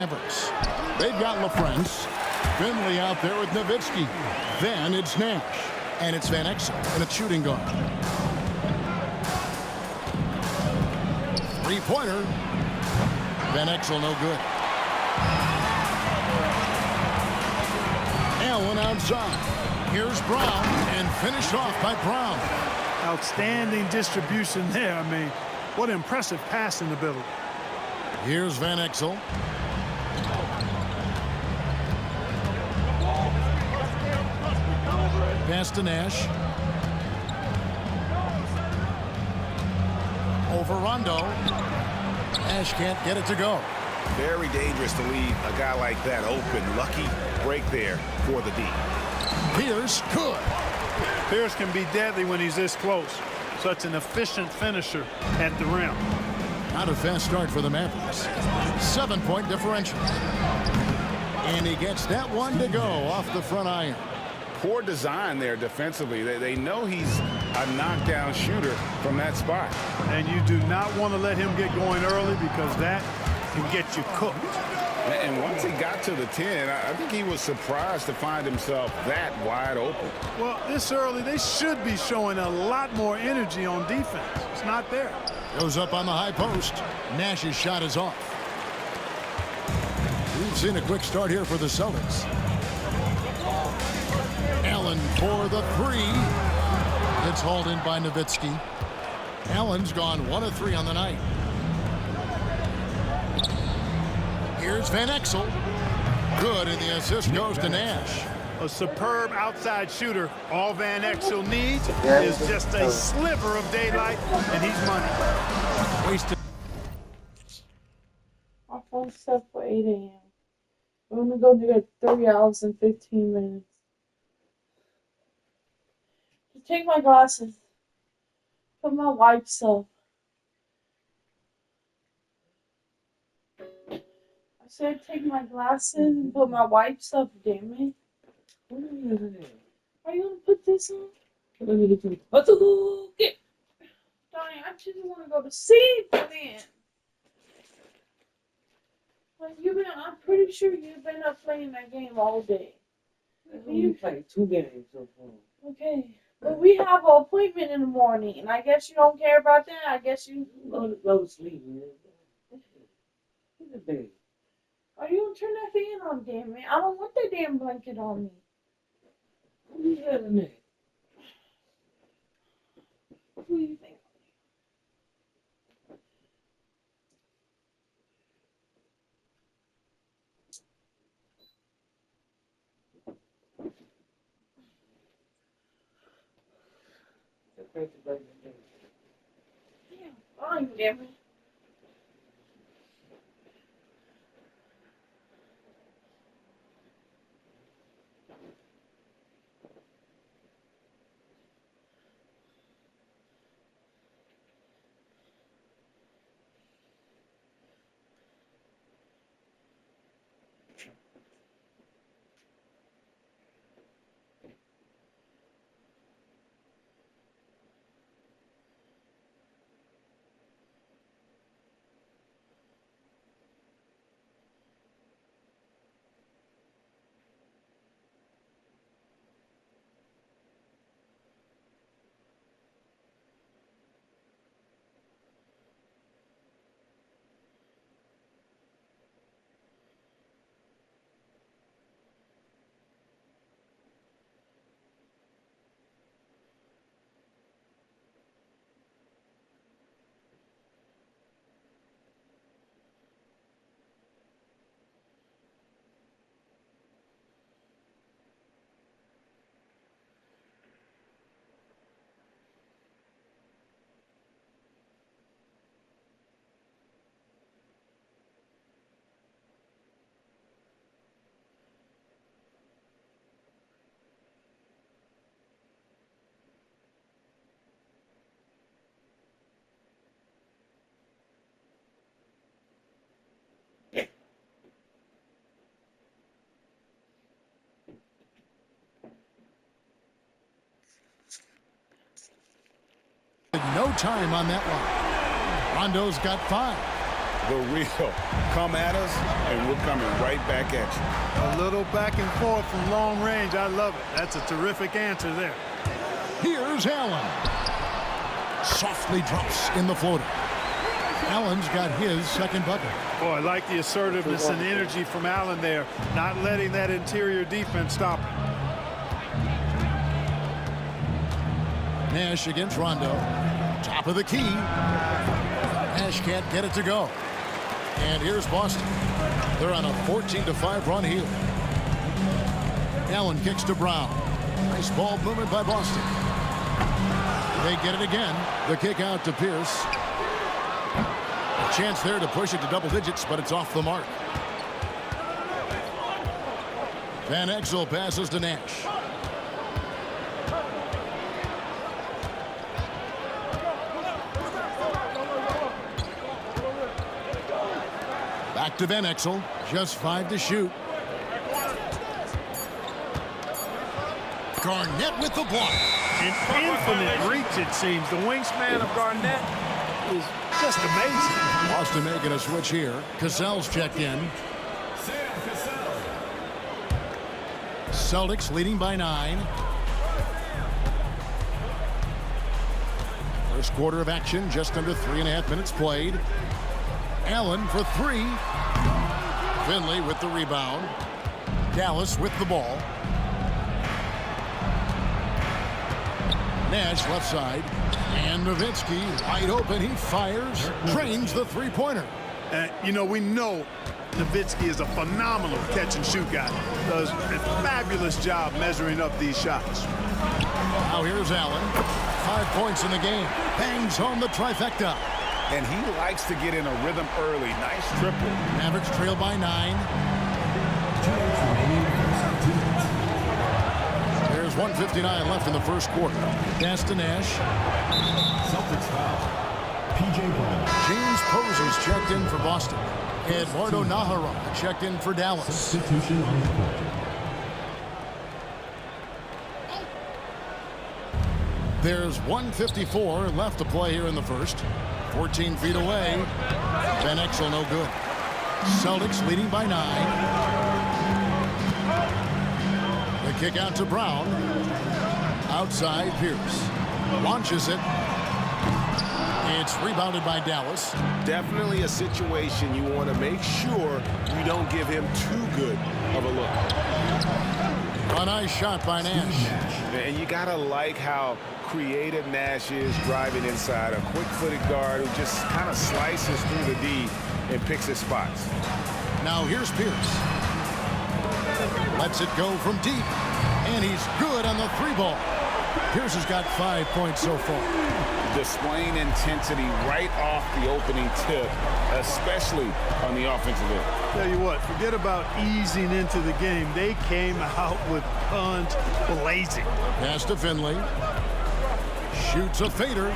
Mavericks. They've got LaFrance. Finley out there with Nowitzki. Then it's Nash. And it's Van Exel in a shooting guard. Three-pointer. Van Exel no good. Allen outside. Here's Brown and finished off by Brown. Outstanding distribution there. I mean, what impressive passing ability. Here's Van Exel. Pass to Nash. Over Rondo. Nash can't get it to go. Very dangerous to leave a guy like that open. Lucky break there for the D. Pierce good. Pierce can be deadly when he's this close. Such an efficient finisher at the rim. Not a fast start for the Mavericks. 7-point differential. And he gets that one to go off the front iron. Poor design there defensively. They know he's a knockdown shooter from that spot. And you do not want to let him get going early because that can get you cooked. And once he got to the 10, I think he was surprised to find himself that wide open. Well, this early, they should be showing a lot more energy on defense. It's not there. Goes up on the high post. Nash's shot is off. We've seen a quick start here for the Celtics. Allen for the three. It's hauled in by Nowitzki. Allen's gone 1 of 3 on the night. Here's Van Exel. Good, and the assist goes to Nash. A superb outside shooter. All Van Exel needs is just a sliver of daylight, and he's money. Wasted. Our phone set for 8 a.m. We're gonna go do it 3 hours and 15 minutes. Just take my glasses. Put my wipes up. I said take my glasses and put my wipes up, damn it. Are you gonna put this on? Let me get you. What's a look? Donnie, I just want to go to sleep then. Like I'm pretty sure you've been up playing that game all day. You played 2 games so far. Okay. But we have an appointment in the morning, and I guess you don't care about that. I guess you... Go to sleep, man. Get the bed. Are you going to turn that fan on, damn it? I don't want that damn blanket on me. What are you having there? What do you think? Damn, fine, damn it. No time on that one. Rondo's got 5. the real. Come at us, and we're coming right back at you. A little back and forth from long range. I love it. That's a terrific answer there. Here's Allen. Softly drops in the floater. Allen's got his second bucket. Boy, I like the assertiveness and energy from Allen there, not letting that interior defense stop him. Nash against Rondo. Top of the key. Nash can't get it to go. And here's Boston. They're on a 14-5 run here. Allen kicks to Brown. Nice ball movement by Boston. They get it again. The kick out to Pierce. A chance there to push it to double digits, but it's off the mark. Van Exel passes to Nash. Back to Van Exel. Just 5 to shoot. Garnett with the block. An infinite reach, it seems. The wingspan of Garnett is just amazing. Boston making a switch here. Cassell's checked in. Celtics leading by 9. First quarter of action, just under 3.5 minutes played. Allen for 3. Finley with the rebound. Dallas with the ball. Nash left side. And Nowitzki wide open. He fires. Drains the three-pointer. You know, we know Nowitzki is a phenomenal catch-and-shoot guy. Does a fabulous job measuring up these shots. Now here's Allen. 5 points in the game. Bangs home the trifecta. And he likes to get in a rhythm early. Nice triple. Mavericks trail by 9. There's 1:59 left in the first quarter. Pass to Nash. Celtics foul. P.J. Brown. James Posey's checked in for Boston. Eduardo Nahara checked in for Dallas. Substitution on the court. There's 1:54 left to play here in the first. 14 feet away. Van Exel no good. Celtics leading by 9. The kick out to Brown. Outside Pierce. Launches it. It's rebounded by Dallas. Definitely a situation you want to make sure you don't give him too good of a look. A nice shot by Nash. And you got to like how creative Nash is driving inside. A quick-footed guard who just kind of slices through the D and picks his spots. Now here's Pierce. Lets it go from deep. And he's good on the 3-ball. Pierce has got 5 points so far. Displaying intensity right off the opening tip, especially on the offensive end. Tell you what, forget about easing into the game. They came out with guns blazing. Pass to Finley. Shoots a fader.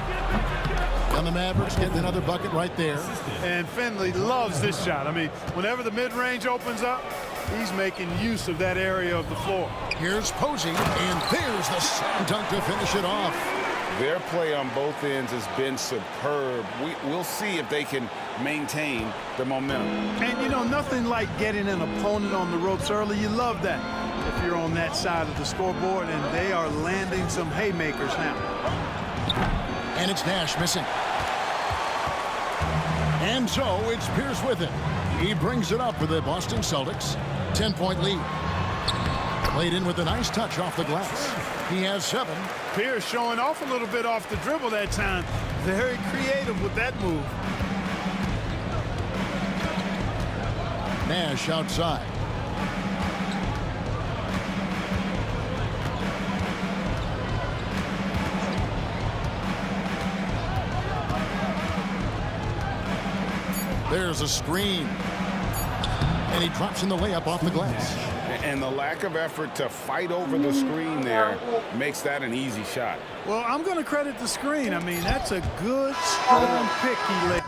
And the Mavericks getting another bucket right there. And Finley loves this shot. I mean, whenever the mid-range opens up, he's making use of that area of the floor. Here's Posey, and there's the slam dunk to finish it off. Their play on both ends has been superb. We'll see if they can maintain the momentum. And, you know, nothing like getting an opponent on the ropes early. You love that if you're on that side of the scoreboard, and they are landing some haymakers now. And it's Nash missing. And so it's Pierce with it. He brings it up for the Boston Celtics. 10-point lead. Played in with a nice touch off the glass. He has 7. Pierce showing off a little bit off the dribble that time. Very creative with that move. Nash outside. There's a screen. And he drops in the layup off the glass. And the lack of effort to fight over the screen there makes that an easy shot. Well, I'm going to credit the screen. I mean, that's a good, strong pick he laid.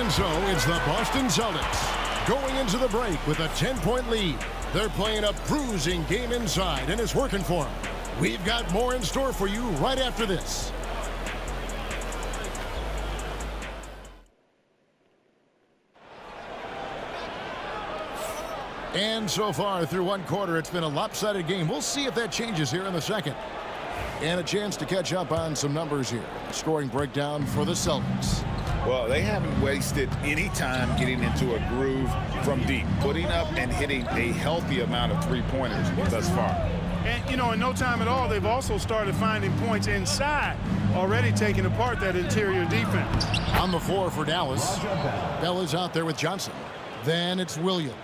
And so it's the Boston Celtics going into the break with a 10-point lead. They're playing a bruising game inside, and it's working for them. We've got more in store for you right after this. And so far through one quarter, it's been a lopsided game. We'll see if that changes here in the second. And a chance to catch up on some numbers here. Scoring breakdown for the Celtics. Well, they haven't wasted any time getting into a groove from deep, putting up and hitting a healthy amount of three-pointers thus far. And, you know, in no time at all, they've also started finding points inside, already taking apart that interior defense. On the floor for Dallas. Bell is out there with Johnson. Then it's Williams.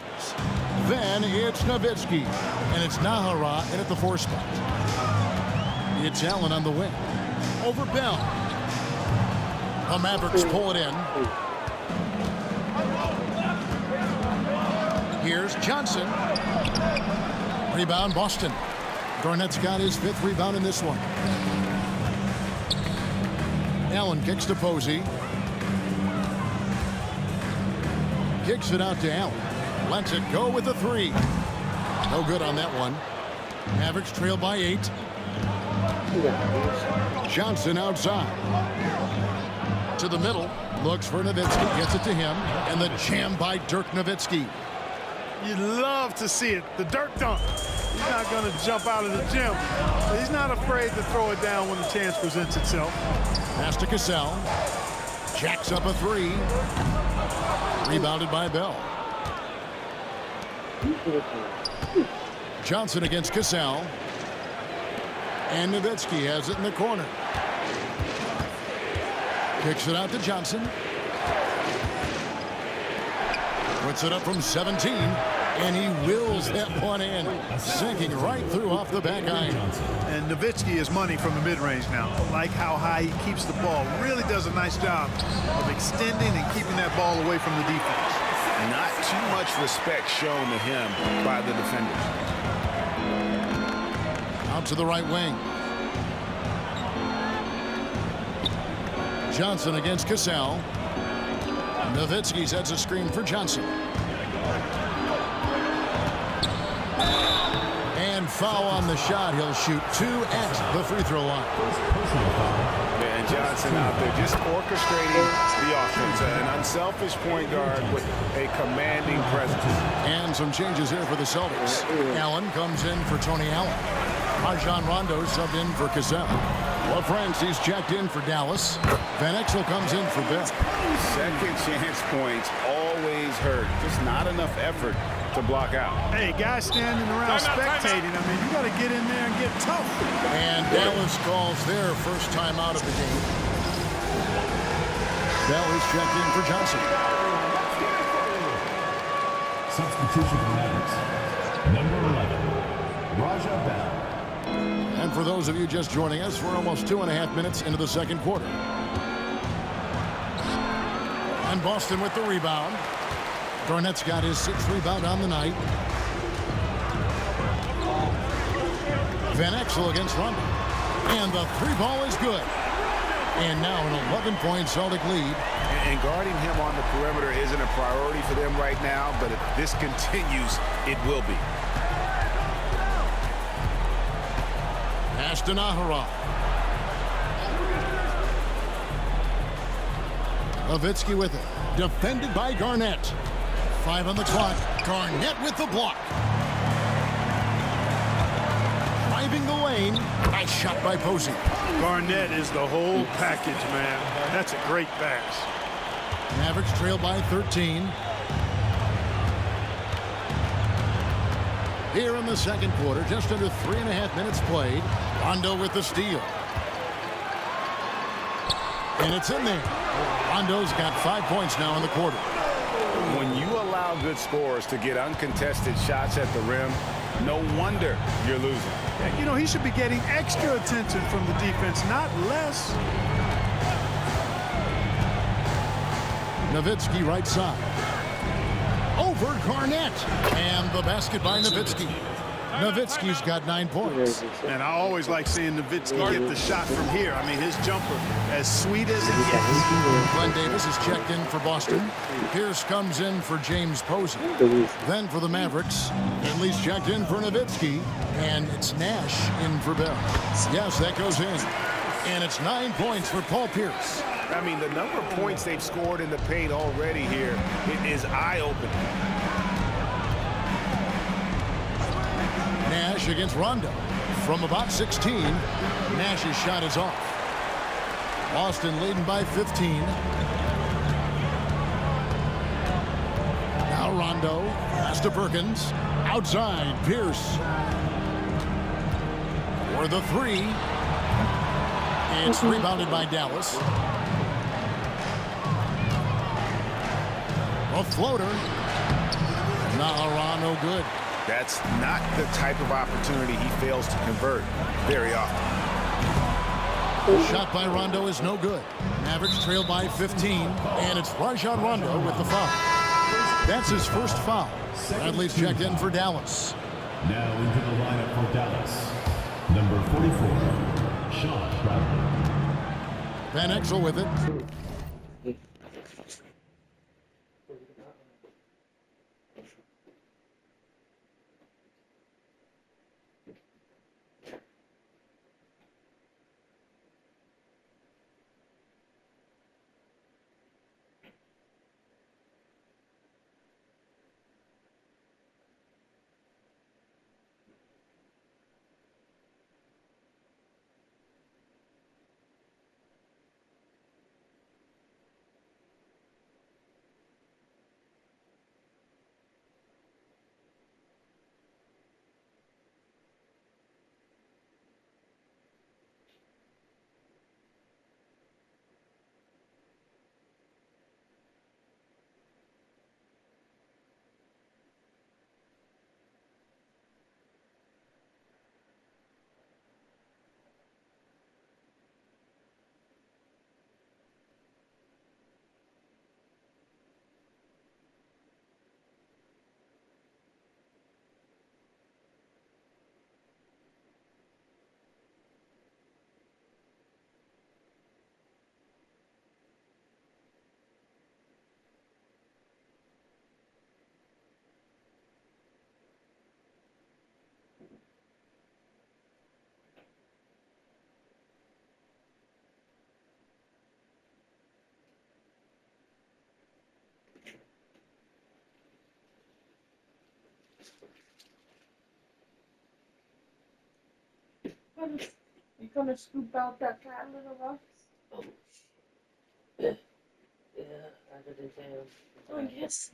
Then it's Nowitzki. And it's Nahara in at the 4 spot. It's Allen on the wing. Over Bell. The Mavericks pull it in. Here's Johnson. Rebound Boston. Garnett's got his 5th rebound in this one. Allen kicks to Posey. Kicks it out to Allen. Lets it go with a 3. No good on that one. Mavericks trail by 8. Johnson outside. To the middle. Looks for Nowitzki. Gets it to him. And the jam by Dirk Nowitzki. You'd love to see it. The Dirk dunk. He's not going to jump out of the gym, but he's not afraid to throw it down when the chance presents itself. Pass to Cassell. Jacks up a 3. Rebounded by Bell. Johnson against Cassell. And Nowitzki has it in the corner. Kicks it out to Johnson. Puts it up from 17. And he wills that one in. Sinking right through off the back iron. And Nowitzki is money from the mid-range now. Like how high he keeps the ball. Really does a nice job of extending and keeping that ball away from the defense. Not too much respect shown to him by the defenders. Out to the right wing. Johnson against Cassell. Nowitzki sets a screen for Johnson. And foul on the shot. He'll shoot 2 at the free throw line. And Johnson out there just orchestrating the offense. An unselfish point guard with a commanding presence. And some changes here for the Celtics. Allen comes in for Tony Allen. Rajon Rondo subbed in for Cassell. LaFrancie's checked in for Dallas. Van Exel comes in for Bell. Second chance points always hurt. Just not enough effort to block out. Hey, guys standing around spectating. I mean, you got to get in there and get tough. And Dallas calls their first time out of the game. Bell is checked in for Johnson. Substitution for Mavericks. Number 11, Raja Bell. And for those of you just joining us, we're almost 2.5 minutes into the second quarter. And Boston with the rebound. Garnett's got his 6th rebound on the night. Van Exel against Rondo. And the 3-ball is good. And now an 11-point Celtic lead. And guarding him on the perimeter isn't a priority for them right now, but if this continues, it will be. Pass to Nahara. Nowitzki with it. Defended by Garnett. 5 on the clock. Garnett with the block. Driving the lane. Nice shot by Posey. Garnett is the whole package, man. That's a great pass. Mavericks trail by 13. Here in the second quarter, just under 3.5 minutes played. Rondo with the steal. And it's in there. Rondo's got 5 points now in the quarter. When you allow good scorers to get uncontested shots at the rim, no wonder you're losing. You know, he should be getting extra attention from the defense, not less. Nowitzki right side. Over Garnett. And the basket by Nowitzki. Nowitzki's got 9 points. And I always like seeing Nowitzki get the shot from here. I mean, his jumper, as sweet as it gets. Glenn Davis is checked in for Boston. Pierce comes in for James Posey. Then for the Mavericks, Finley's checked in for Nowitzki. And it's Nash in for Bell. Yes, that goes in. And it's 9 points for Paul Pierce. I mean, the number of points they've scored in the paint already here, it is eye-opening. Nash against Rondo. From about 16, Nash's shot is off. Boston leading by 15. Now Rondo, pass to Perkins. Outside, Pierce. For the three. It's rebounded by Dallas. A floater. Nahara, no good. That's not the type of opportunity he fails to convert very often. Shot by Rondo is no good. Mavericks trail by 15, and it's Rajon Rondo with the foul. That's his first foul. Bradley's checked in for Dallas. Now into the lineup for Dallas. Number 44, Sean Bradley. Van Exel with it. You gonna scoop out that cat litter box? Yeah, I did it down. Oh, yes.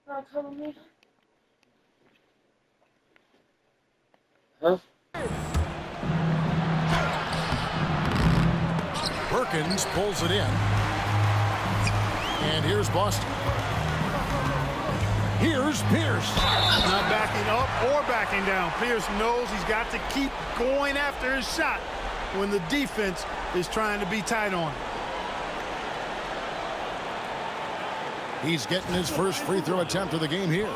Not calling me. Huh? Perkins pulls it in. And here's Boston. Here's Pierce. Not backing up or backing down. Pierce knows he's got to keep going after his shot when the defense is trying to be tight on him. He's getting his first free throw attempt of the game here.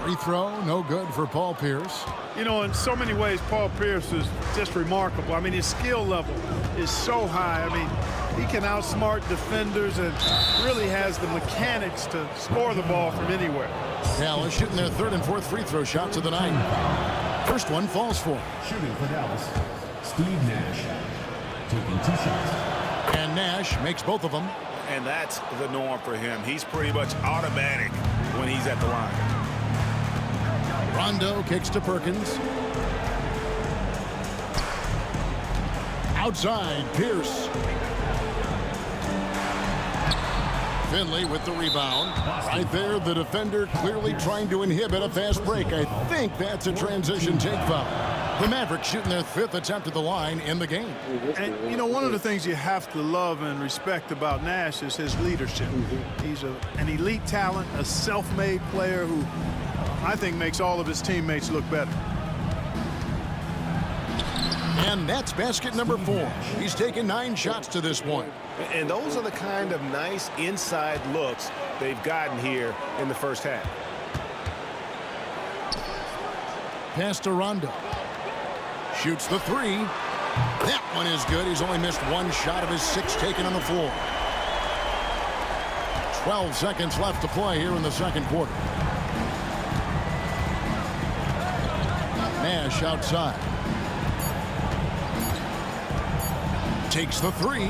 Free throw, no good for Paul Pierce. You know, in so many ways, Paul Pierce is just remarkable. I mean, his skill level is so high. I mean, he can outsmart defenders and really has the mechanics to score the ball from anywhere. Dallas shooting their third and fourth free throw shots of the night. First one falls for him. Shooting for Dallas, Steve Nash. Taking 2 shots. And Nash makes both of them. And that's the norm for him. He's pretty much automatic when he's at the line. Rondo kicks to Perkins. Outside, Pierce. Finley with the rebound. Right there, the defender clearly trying to inhibit a fast break. I think that's a transition take foul. The Mavericks shooting their 5th attempt at the line in the game. And, you know, one of the things you have to love and respect about Nash is his leadership. He's an elite talent, a self-made player who I think makes all of his teammates look better. And that's basket number 4. He's taken 9 shots to this point. And those are the kind of nice inside looks they've gotten here in the first half. Pass to Rondo. Shoots the 3. That one is good. He's only missed 1 shot of his 6 taken on the floor. 12 seconds left to play here in the second quarter. Nash outside. Takes the 3.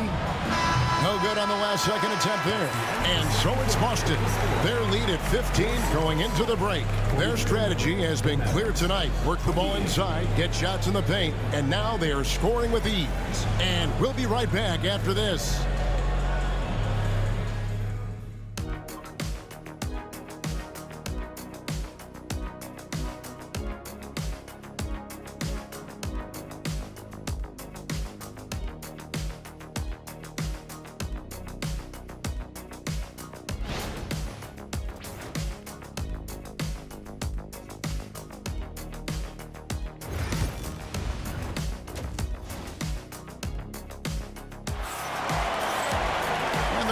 No good on the last second attempt there. And so it's Boston. Their lead at 15 going into the break. Their strategy has been clear tonight. Work the ball inside, get shots in the paint, and now they are scoring with ease. And we'll be right back after this.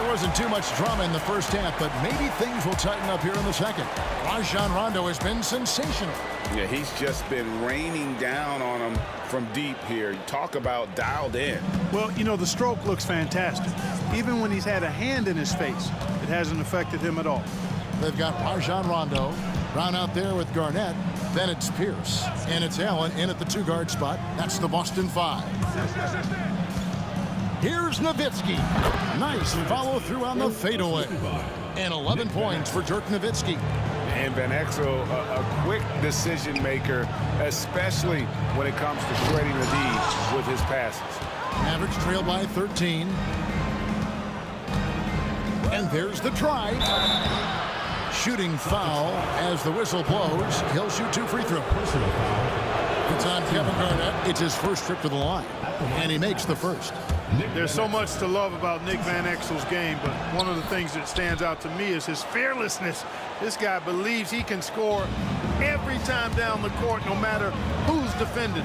Wasn't too much drama in the first half, but maybe things will tighten up here in the second. Rajon Rondo has been sensational. Yeah, he's just been raining down on him from deep here. You talk about dialed in. Well, you know, the stroke looks fantastic. Even when he's had a hand in his face, it hasn't affected him at all. They've got Rajon Rondo. Brown out there with Garnett. Then it's Pierce. And it's Allen in at the 2-guard spot. That's the Boston 5. Here's Nowitzki. Nice follow-through on the fadeaway. And 11 points for Dirk Nowitzki. And Van Exel, a quick decision maker, especially when it comes to shredding the D with his passes. Mavericks trail by 13. And there's the try. Shooting foul as the whistle blows. He'll shoot 2 free throws. It's on Kevin Garnett. It's his first trip to the line. And he makes the first. There's so much to love about Nick Van Exel's game, but one of the things that stands out to me is his fearlessness. This guy believes he can score every time down the court, no matter who's defending.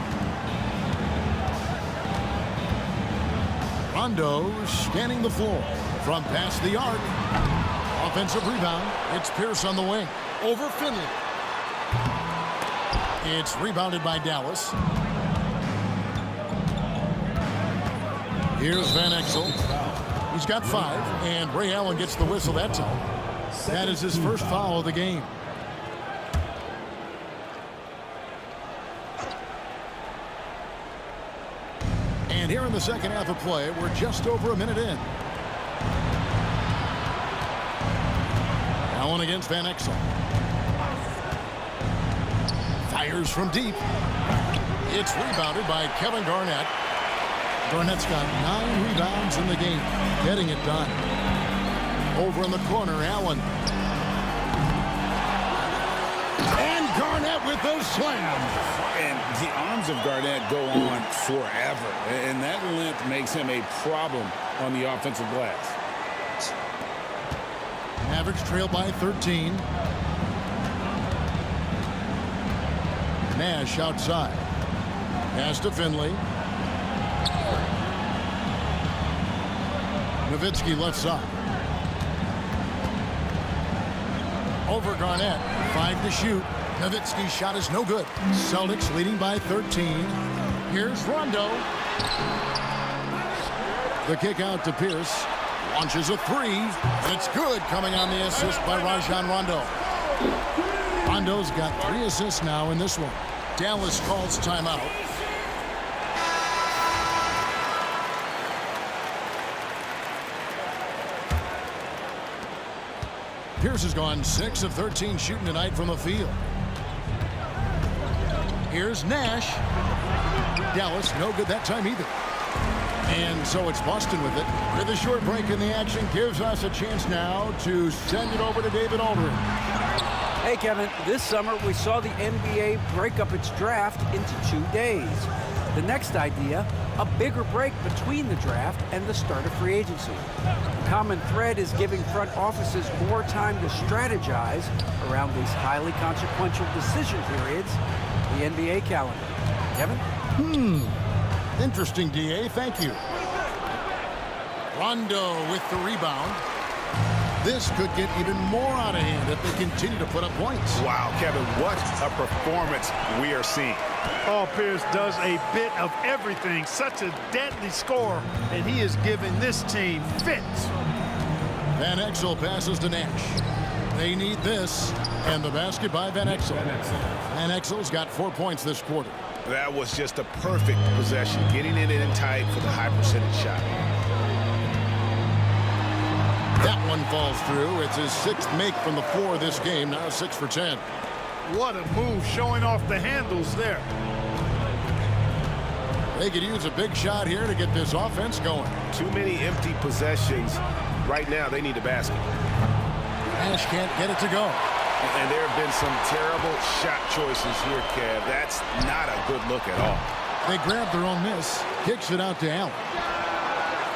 Rondo scanning the floor from past the arc. Offensive rebound. It's Pierce on the wing. Over Finley. It's rebounded by Dallas. Here's Van Exel. He's got 5, and Ray Allen gets the whistle that time. That is his first foul of the game. And here in the second half of play, we're just over a minute in. Allen against Van Exel. Fires from deep. It's rebounded by Kevin Garnett. Garnett's got 9 rebounds in the game, getting it done. Over in the corner, Allen. And Garnett with the slam. And the arms of Garnett go on forever, and that length makes him a problem on the offensive glass. Mavericks trail by 13. Nash outside. Pass to Finley. Nowitzki left side. Over Garnett. 5 to shoot. Nowitzki's shot is no good. Celtics leading by 13. Here's Rondo. The kick out to Pierce. Launches a 3. And it's good, coming on the assist by Rajon Rondo. Rondo's got 3 assists now in this one. Dallas calls timeout. Pierce has gone 6 of 13 shooting tonight from the field. Here's Nash. Dallas, no good that time either. And so it's Boston with it. With a short break in the action, gives us a chance now to send it over to David Aldridge. Hey, Kevin, this summer we saw the NBA break up its draft into 2 days. The next idea, a bigger break between the draft and the start of free agency. The common thread is giving front offices more time to strategize around these highly consequential decision periods, the NBA calendar. Kevin? Interesting, DA. Thank you. Rondo with the rebound. This could get even more out of hand if they continue to put up points. Wow, Kevin, what a performance we are seeing. Paul Pierce does a bit of everything. Such a deadly scorer, and he is giving this team fits. Van Exel passes to Nash. They need this, and the basket by Van Exel. Van Exel's got 4 points this quarter. That was just a perfect possession, getting it in tight for the high percentage shot. That one falls through. It's his 6th make from the floor this game, now 6 for 10. What a move, showing off the handles there. They could use a big shot here to get this offense going. Too many empty possessions. Right now, they need a basket. Nash can't get it to go. And there have been some terrible shot choices here, Kev. That's not a good look at all. They grab their own miss. Kicks it out to Allen.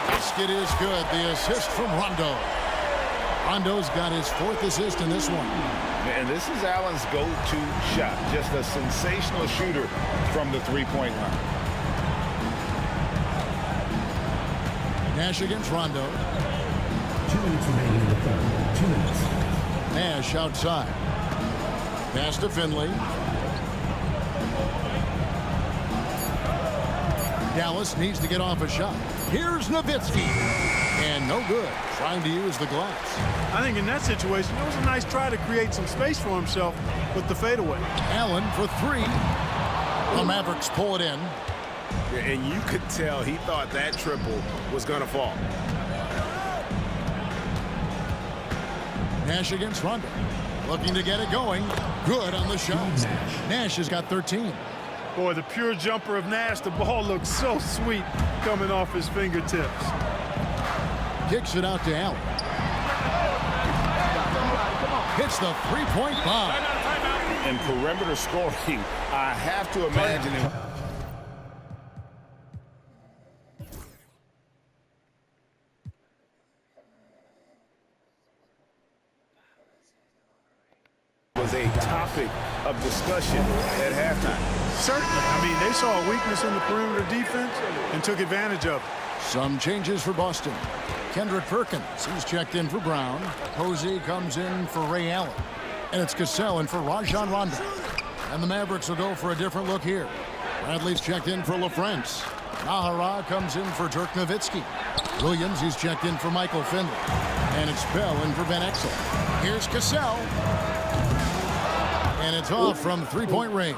Basket is good. The assist from Rondo. Rondo's got his 4th assist in this one. Man, this is Allen's go-to shot. Just a sensational shooter from the three-point line. Nash against Rondo. 2 minutes remaining in the third. 2 minutes. Nash outside. Pass to Finley. Dallas needs to get off a shot. Here's Nowitzki. And no good. Trying to use the glass. I think in that situation, it was a nice try to create some space for himself with the fadeaway. Allen for 3. The Mavericks pull it in. And you could tell he thought that triple was going to fall. Nash against Rondo. Looking to get it going. Good on the shot. Nash has got 13. Boy, the pure jumper of Nash, the ball looks so sweet coming off his fingertips. Kicks it out to Allen. Hits the three-point bomb. And perimeter scoring, I have to imagine it. Was a topic of discussion at halftime. Certainly. I mean, they saw a weakness in the perimeter defense and took advantage of it. Some changes for Boston. Kendrick Perkins, he's checked in for Brown. Posey comes in for Ray Allen. And it's Cassell in for Rajon Rondo. And the Mavericks will go for a different look here. Bradley's checked in for LaFrentz. Nahara comes in for Dirk Nowitzki. Williams, he's checked in for Michael Finley. And it's Bell in for Van Exel. Here's Cassell. And it's off from three-point range.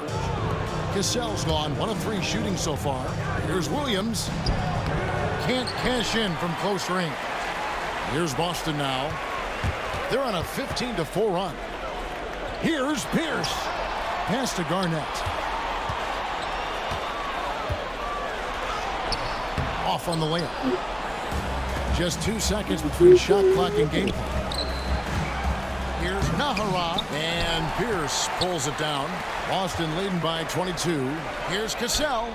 Cassell's gone 1 of 3 shooting so far. Here's Williams. Can't cash in from close range. Here's Boston now. They're on a 15-4 run. Here's Pierce. Pass to Garnett. Off on the layup. Just 2 seconds between shot clock and game clock. Here's Nahara, and Pierce pulls it down. Boston leading by 22. Here's Cassell.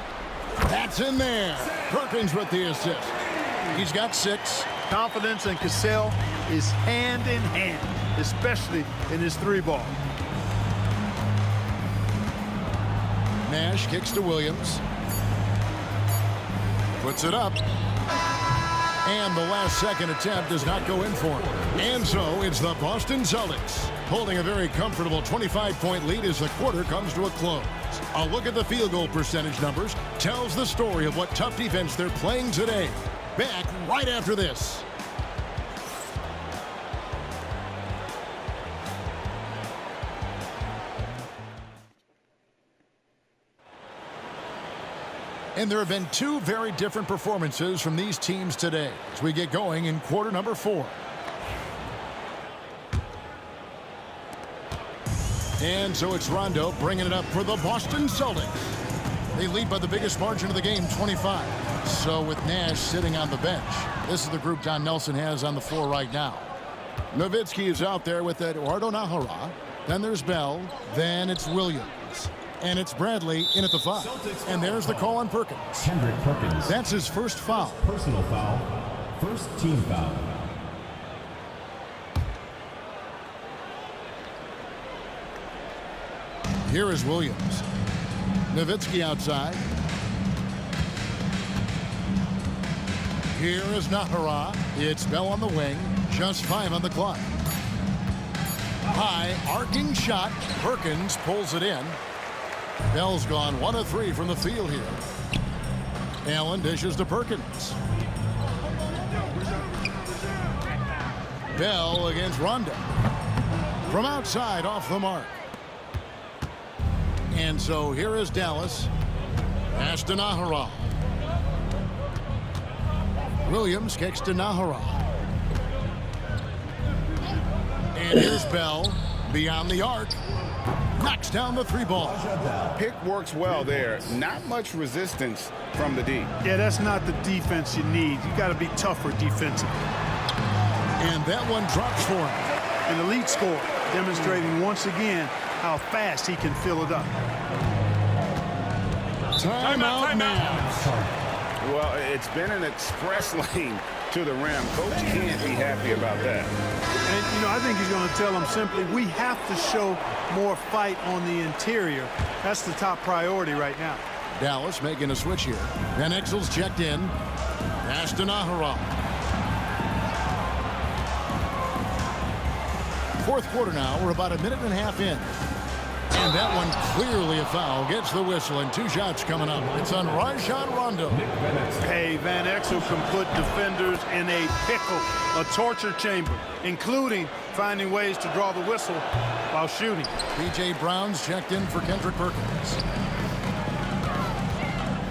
That's in there. Perkins with the assist. He's got 6. Confidence in Cassell is hand in hand, especially in his 3-ball. Nash kicks to Williams. Puts it up. And the last second attempt does not go in for him. And so it's the Boston Celtics holding a very comfortable 25-point lead as the quarter comes to a close. A look at the field goal percentage numbers tells the story of what tough defense they're playing today. Back right after this. And there have been 2 very different performances from these teams today as we get going in quarter number 4. And so it's Rondo bringing it up for the Boston Celtics. They lead by the biggest margin of the game, 25. So with Nash sitting on the bench, this is the group Don Nelson has on the floor right now. Nowitzki is out there with Eduardo Nahara. Then there's Bell. Then it's Williams. And it's Bradley in at the 5. And there's the call on Perkins. Kendrick Perkins. That's his first foul. Personal foul. First team foul. Here is Williams. Nowitzki outside. Here is Nahara. It's Bell on the wing. Just 5 on the clock. High arcing shot. Perkins pulls it in. Bell's gone 1 of 3 from the field here. Allen dishes to Perkins. Bell against Rondo. From outside off the mark. And so here is Dallas. Pass to Nahara. Williams kicks to Nahara. And here's Bell beyond the arc. Knocks down the 3 ball. Pick works well there. Not much resistance from the D. Yeah, that's not the defense you need. You got to be tougher defensively. And that one drops for him. An elite score, demonstrating once again how fast he can fill it up. Timeout, Mavs. Well, it's been an express lane to the rim. Coach can't be happy about that. And, you know, I think he's going to tell them simply, we have to show more fight on the interior. That's the top priority right now. Dallas making a switch here. Van Exel's checked in. Pass to Nahara. Fourth quarter now. We're about a minute and a half in. And that one clearly a foul. Gets the whistle and 2 shots coming up. It's on Rajon Rondo. Hey, Van Exel can put defenders in a pickle, a torture chamber, including finding ways to draw the whistle while shooting. P.J. Brown's checked in for Kendrick Perkins.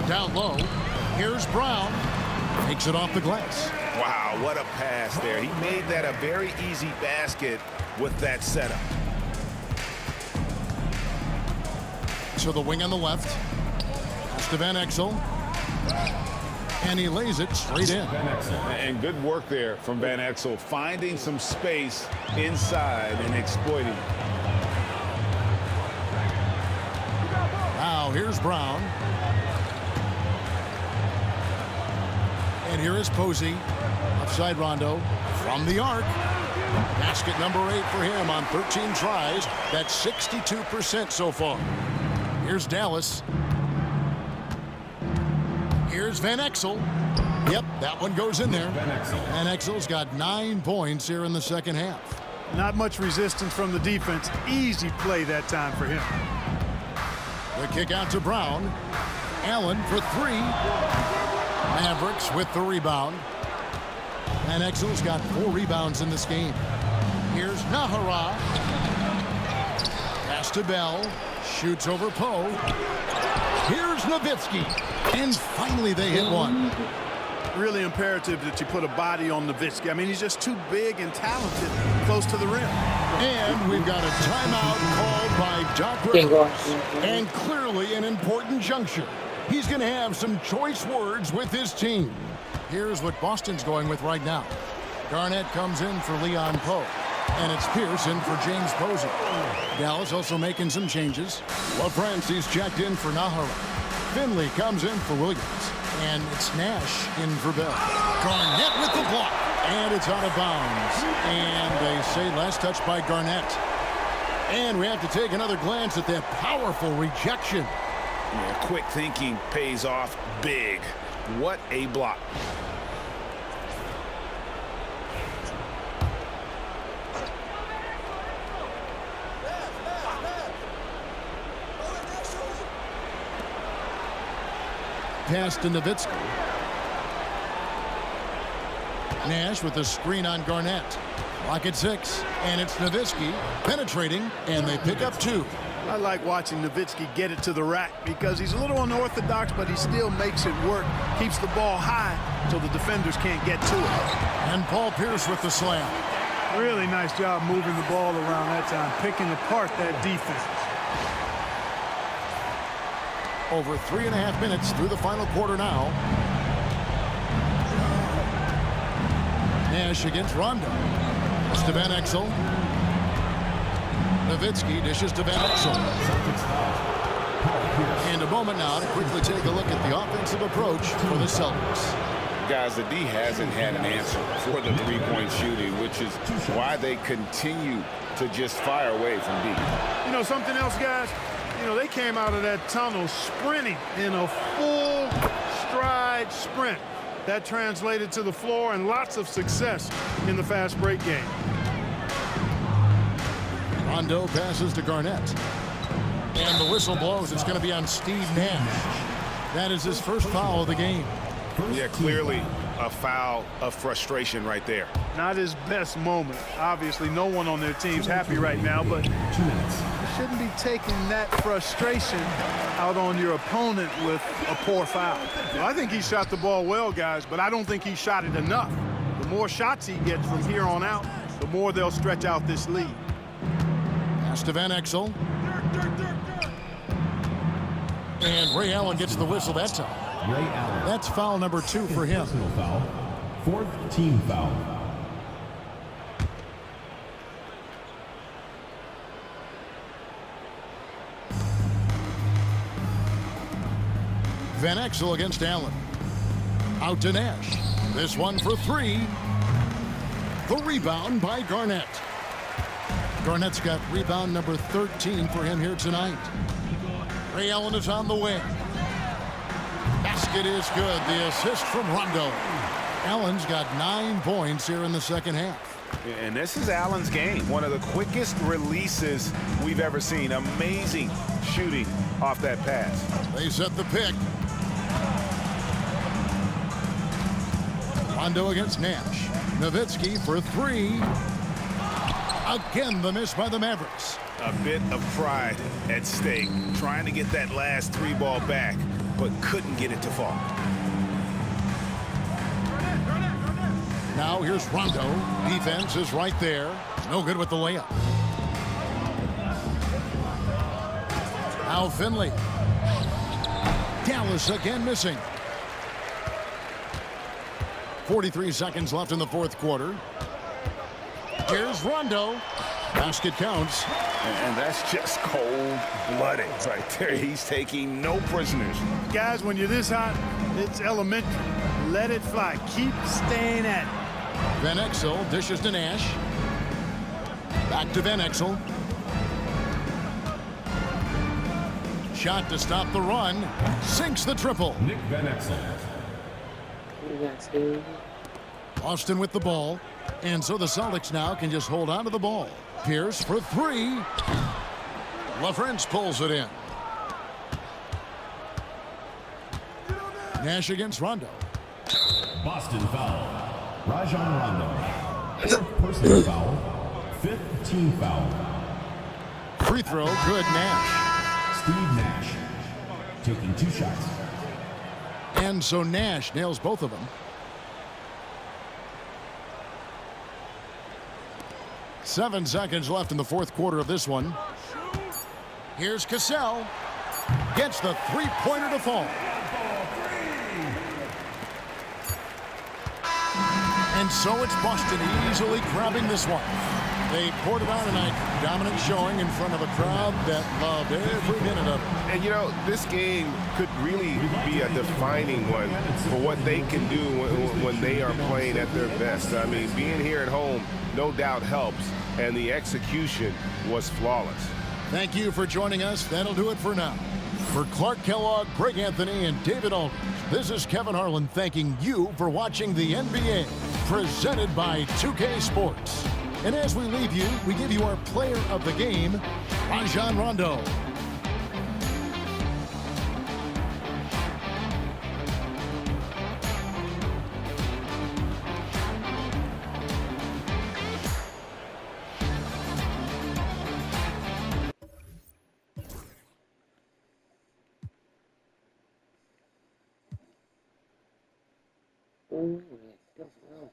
Down low. Here's Brown. Takes it off the glass. Wow, what a pass there. He made that a very easy basket with that setup. So the wing on the left. Pass to Van Exel. And he lays it straight in. And good work there from Van Exel, finding some space inside and exploiting. Now here's Brown. And here is Posey. Upside Rondo from the arc. Basket number 8 for him on 13 tries. That's 62% so far. Here's Dallas. Here's Van Exel. Yep, that one goes in there. Van Exel's got 9 points here in the second half. Not much resistance from the defense. Easy play that time for him. The kick out to Brown. Allen for 3. Mavericks with the rebound. Van Exel's got 4 rebounds in this game. Here's Nahara. Pass to Bell. Shoots over Poe. Here's Nowitzki. And finally they hit one. Really imperative that you put a body on Nowitzki. I mean, he's just too big and talented close to the rim. And we've got a timeout called by Doc Rivers. And clearly an important juncture. He's going to have some choice words with his team. Here's what Boston's going with right now. Garnett comes in for Leon Poe. And it's Pierce in for James Posey. Dallas also making some changes. LaFrancis checked in for Nahara. Finley comes in for Williams. And it's Nash in for Bell. Garnett with the block. And it's out of bounds. And they say last touch by Garnett. And we have to take another glance at that powerful rejection. Yeah, quick thinking pays off big. What a block. Pass to Nowitzki. Nash with the screen on Garnett. Lock at 6. And it's Nowitzki penetrating, and they pick up 2. I like watching Nowitzki get it to the rack because he's a little unorthodox, but he still makes it work. Keeps the ball high so the defenders can't get to it. And Paul Pierce with the slam. Really nice job moving the ball around that time, picking apart that defense. Over 3.5 minutes through the final quarter now. Nash against Rondo. It's to Van Exel. Nowitzki dishes to Van Exel. And a moment now to quickly take a look at the offensive approach for the Celtics. Guys, the D hasn't had an answer for the three-point shooting, which is why they continue to just fire away from deep. You know, something else, guys? You know, they came out of that tunnel sprinting in a full stride sprint. That translated to the floor and lots of success in the fast break game. Rondo passes to Garnett. And the whistle blows. It's going to be on Steve Nash. That is his first foul of the game. Yeah, clearly a foul of frustration right there. Not his best moment. Obviously, no one on their team's happy right now, but 2 minutes. you shouldn't be taking that frustration out on your opponent with a poor foul. Well, I think he shot the ball well, guys, but I don't think he shot it enough. The more shots he gets from here on out, the more they'll stretch out this lead. Pass to Van Exel. And Ray Allen gets the whistle that time. Ray Allen. That's foul number 2 for him. Personal foul. 4th team foul. Van Exel against Allen. Out to Nash. This one for 3. The rebound by Garnett. Garnett's got rebound number 13 for him here tonight. Ray Allen is on the wing. Basket is good. The assist from Rondo. Allen's got 9 points here in the second half. And this is Allen's game. One of the quickest releases we've ever seen. Amazing shooting off that pass. They set the pick. Rondo against Nash. Nowitzki for 3. Again, the miss by the Mavericks. A bit of pride at stake. Trying to get that last 3 ball back, but couldn't get it to fall. Now here's Rondo. Defense is right there. No good with the layup. Now Finley. Dallas again missing. 43 seconds left in the fourth quarter. Here's Rondo. Basket counts. And that's just cold-blooded right there. He's taking no prisoners. Guys, when you're this hot, it's elementary. Let it fly. Keep staying at it. Van Exel dishes to Nash. Back to Van Exel. Shot to stop the run. Sinks the triple. Nick Van Exel. Austin with the ball. And so the Celtics now can just hold on to the ball. Pierce for 3. LaFrance pulls it in. Nash against Rondo. Boston foul. Rajon Rondo. 4th personal foul. 5th team foul. Free throw, good. Nash. Steve Nash taking 2 shots. And so Nash nails both of them. 7 seconds left in the fourth quarter of this one. Here's Cassell. Gets the three-pointer to fall. And so it's Boston easily grabbing this one. They poured it on tonight. Dominant showing in front of a crowd that loved every minute of it. And, you know, this game could really be a defining one for what they can do when they are playing at their best. I mean, being here at home no doubt helps, and the execution was flawless. Thank you for joining us. That'll do it for now. For Clark Kellogg, Greg Anthony, and David Aldridge, this is Kevin Harlan thanking you for watching the NBA, presented by 2K Sports. And as we leave you, we give you our player of the game, Rajon Rondo. Oh, it does well.